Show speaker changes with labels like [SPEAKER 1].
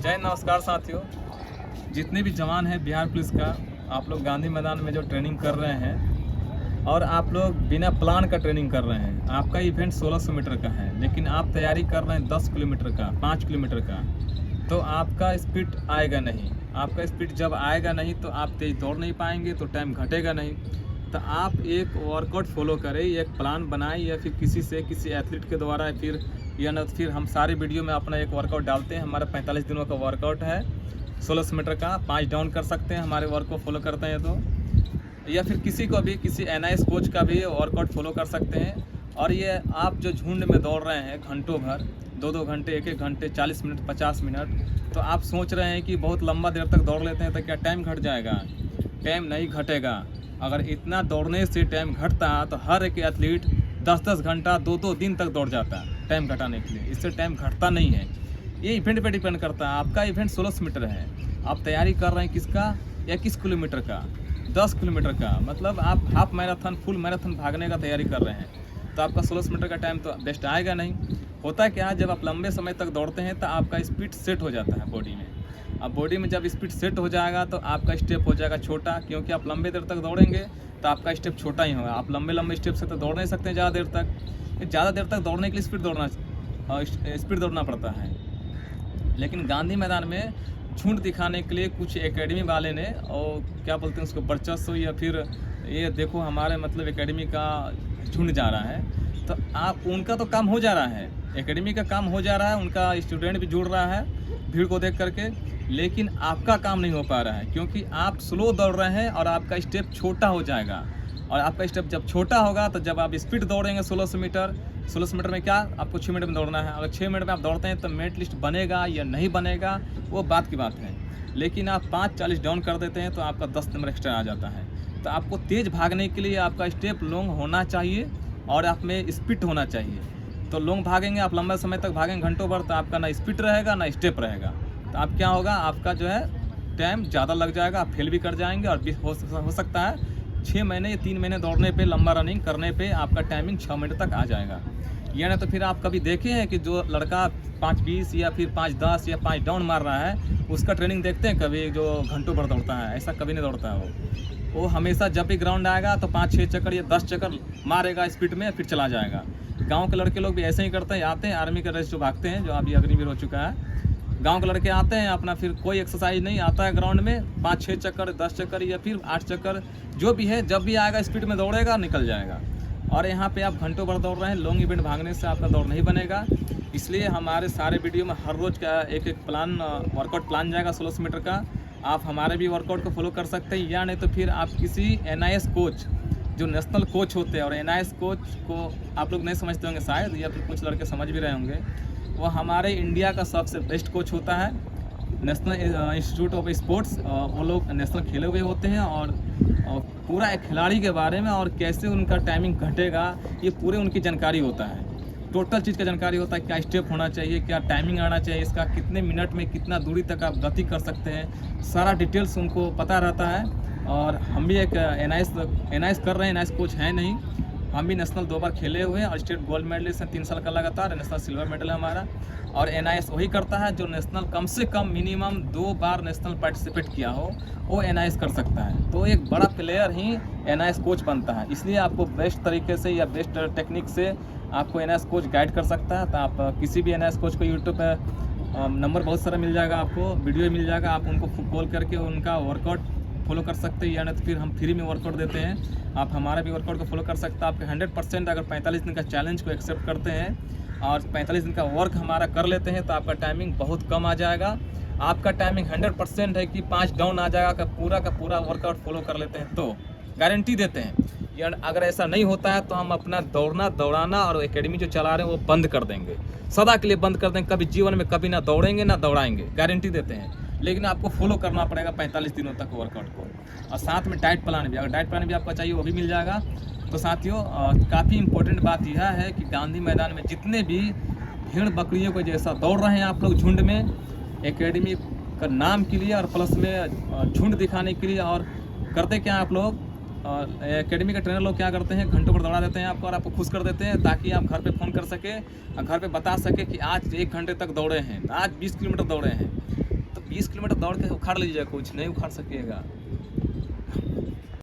[SPEAKER 1] जय नमस्कार साथियों। जितने भी जवान हैं बिहार पुलिस का, आप लोग गांधी मैदान में जो ट्रेनिंग कर रहे हैं और आप लोग बिना प्लान का ट्रेनिंग कर रहे हैं। आपका इवेंट 1600 मीटर का है, लेकिन आप तैयारी कर रहे हैं 10 किलोमीटर का, 5 किलोमीटर का, तो आपका स्पीड आएगा नहीं। आपका स्पीड जब आएगा नहीं तो आप तेज़ दौड़ नहीं पाएंगे, तो टाइम घटेगा नहीं। तो आप एक वर्कआउट फॉलो करें, एक प्लान बनाएं, या फिर किसी एथलीट के द्वारा, फिर हम सारे वीडियो में अपना एक वर्कआउट डालते हैं। हमारा 45 दिनों का वर्कआउट है 1600 मीटर का, 5 डाउन कर सकते हैं हमारे वर्क को फॉलो करते हैं तो, या फिर किसी NIS कोच का भी वर्कआउट फॉलो कर सकते हैं। और ये आप जो झुंड में दौड़ रहे हैं घंटों भर, 2-2 घंटे, 1-1 घंटे, 40 मिनट, 50 मिनट, तो आप सोच रहे हैं कि बहुत लंबा देर तक दौड़ लेते हैं तो क्या टाइम घट जाएगा? टाइम नहीं घटेगा। अगर इतना दौड़ने से टाइम घटता तो हर एक एथलीट 10-10 घंटा, 2-2 दिन तक दौड़ जाता है टाइम घटाने के लिए। इससे टाइम घटता नहीं है। ये इवेंट पे डिपेंड करता है। आपका इवेंट 1600 मीटर है, आप तैयारी कर रहे हैं किसका? 21 किलोमीटर का, 10 किलोमीटर का, मतलब आप हाफ मैराथन, फुल मैराथन भागने का तैयारी कर रहे हैं, तो आपका 1600 मीटर का टाइम तो बेस्ट आएगा नहीं। होता है क्या, जब आप लंबे समय तक दौड़ते हैं तो आपका स्पीड सेट हो जाता है बॉडी में। अब बॉडी में जब स्पीड सेट हो जाएगा तो आपका स्टेप हो जाएगा छोटा, क्योंकि आप लंबे देर तक दौड़ेंगे तो आपका स्टेप छोटा ही होगा। आप लंबे स्टेप से तो दौड़ नहीं सकते ज़्यादा देर तक। ज़्यादा देर तक दौड़ने के लिए स्पीड दौड़ना पड़ता है। लेकिन गांधी मैदान में झुंड दिखाने के लिए कुछ एकेडमी वाले ने, और क्या बोलते हैं उसको, वर्चस्व, या फिर ये देखो हमारे मतलब एकेडमी का झुंड जा रहा है, तो आप उनका तो काम हो जा रहा है, एकेडमी का काम हो जा रहा है, उनका स्टूडेंट भी जुड़ रहा है भीड़ को देख करके, लेकिन आपका काम नहीं हो पा रहा है क्योंकि आप स्लो दौड़ रहे हैं और आपका स्टेप छोटा हो जाएगा। और आपका स्टेप जब छोटा होगा तो जब आप स्पीड दौड़ेंगे 1600 मीटर में क्या आपको 6 मिनट में दौड़ना है। अगर 6 मिनट में आप दौड़ते हैं तो मेरिट लिस्ट बनेगा या नहीं बनेगा वो बात की बात है। लेकिन आप 5:40 डाउन कर देते हैं तो आपका 10 नंबर एक्स्ट्रा आ जाता है। तो आपको तेज़ भागने के लिए आपका स्टेप लॉन्ग होना चाहिए और आप में स्पीड होना चाहिए। तो लॉन्ग भागेंगे, आप लंबा समय तक भागेंगे घंटों भर, तो आपका ना स्पीड रहेगा ना स्टेप रहेगा। तो आप क्या होगा, आपका जो है टाइम ज़्यादा लग जाएगा, आप फेल भी कर जाएंगे। और भी हो सकता है 6 महीने या 3 महीने दौड़ने पे, लंबा रनिंग करने पे आपका टाइमिंग 6 मिनट तक आ जाएगा। या नहीं तो फिर आप कभी देखे हैं कि जो लड़का 5:20 या फिर 5:10 या 5 डाउन मार रहा है, उसका ट्रेनिंग देखते हैं कभी, जो घंटों भर दौड़ता है? ऐसा कभी नहीं दौड़ता है वो हमेशा जब भी ग्राउंड आएगा तो 5-6 चक्कर या 10 चक्कर मारेगा स्पीड में, फिर चला जाएगा। गाँव के लड़के लोग भी ऐसे ही करते हैं, आते हैं आर्मी का रेस जो भागते हैं, जो अभी अग्निवीर हो चुका है, गांव के लड़के आते हैं अपना, फिर कोई एक्सरसाइज नहीं, आता है ग्राउंड में 5-6 चक्कर, 10 चक्कर या फिर 8 चक्कर, जो भी है, जब भी आएगा स्पीड में दौड़ेगा, निकल जाएगा। और यहाँ पे आप घंटों भर दौड़ रहे हैं, लॉन्ग इवेंट भागने से आपका दौड़ नहीं बनेगा। इसलिए हमारे सारे वीडियो में हर रोज़ का एक प्लान, वर्कआउट प्लान जाएगा 1600 मीटर का। आप हमारे भी वर्कआउट को फॉलो कर सकते हैं, या नहीं तो फिर आप किसी NIS कोच, जो नेशनल कोच होते हैं, और NIS कोच को आप लोग नहीं समझते होंगे शायद, या फिर कुछ लड़के समझ भी रहे होंगे, वो हमारे इंडिया का सबसे बेस्ट कोच होता है, नेशनल इंस्टीट्यूट ऑफ स्पोर्ट्स। वो लोग नेशनल खेले हुए होते हैं, और पूरा एक खिलाड़ी के बारे में और कैसे उनका टाइमिंग घटेगा, ये पूरे उनकी जानकारी होता है। टोटल चीज़ का जानकारी होता है, क्या स्टेप होना चाहिए, क्या टाइमिंग आना चाहिए, इसका कितने मिनट में कितना दूरी तक आप गति कर सकते हैं, सारा डिटेल्स उनको पता रहता है। और हम भी एक NIS कर रहे हैं, NIS कोच है नहीं, हम भी नेशनल 2 बार खेले हुए हैं और स्टेट गोल्ड मेडलिस्ट हैं 3 साल का लगातार, नेशनल सिल्वर मेडल है हमारा। और NIS वही करता है जो नेशनल कम से कम मिनिमम 2 बार नेशनल पार्टिसिपेट किया हो, वो NIS कर सकता है। तो एक बड़ा प्लेयर ही NIS कोच बनता है। इसलिए आपको बेस्ट तरीके से या बेस्ट टेक्निक से आपको NIS कोच गाइड कर सकता है। तो आप किसी भी NIS कोच को यूट्यूब पर नंबर बहुत सारा मिल जाएगा, आपको वीडियो मिल जाएगा, आप उनको कॉल करके उनका वर्कआउट फॉलो कर सकते हैं। या नहीं तो फिर हम फ्री में वर्कआउट देते हैं, आप हमारा भी वर्कआउट को फॉलो कर सकते हैं। आपके 100% अगर 45 दिन का चैलेंज को एक्सेप्ट करते हैं और 45 दिन का वर्क हमारा कर लेते हैं तो आपका टाइमिंग बहुत कम आ जाएगा। आपका टाइमिंग 100% है कि 5 डाउन आ जाएगा, का पूरा वर्कआउट फॉलो कर लेते हैं, तो गारंटी देते हैं। या अगर ऐसा नहीं होता है तो हम अपना दौड़ाना और एकेडमी जो चला रहे हैं वो बंद कर देंगे, सदा के लिए बंद कर देंगे। कभी जीवन में कभी ना दौड़ेंगे ना दौड़ाएंगे, गारंटी देते हैं। लेकिन आपको फॉलो करना पड़ेगा 45 दिनों तक वर्कआउट को, और साथ में डाइट प्लान भी, अगर डाइट प्लान भी आपका चाहिए वो भी मिल जाएगा। तो साथियों, काफ़ी इम्पोर्टेंट बात यह है कि गांधी मैदान में जितने भी भेड़ बकरियों को जैसा दौड़ रहे हैं आप लोग झुंड में, एकेडमी का नाम के लिए और प्लस में झुंड दिखाने के लिए, और करते क्या आप लोग, एकेडमी के ट्रेनर लोग क्या करते हैं, घंटों पर दौड़ा देते हैं आपको और आपको खुश कर देते हैं, ताकि आप घर पे फ़ोन कर सके और घर पे बता सके कि आज 1 घंटे तक दौड़े हैं, आज 20 किलोमीटर दौड़े हैं। 20 किलोमीटर दौड़ के उखाड़ लीजिएगा, कुछ नहीं उखाड़ सकिएगा।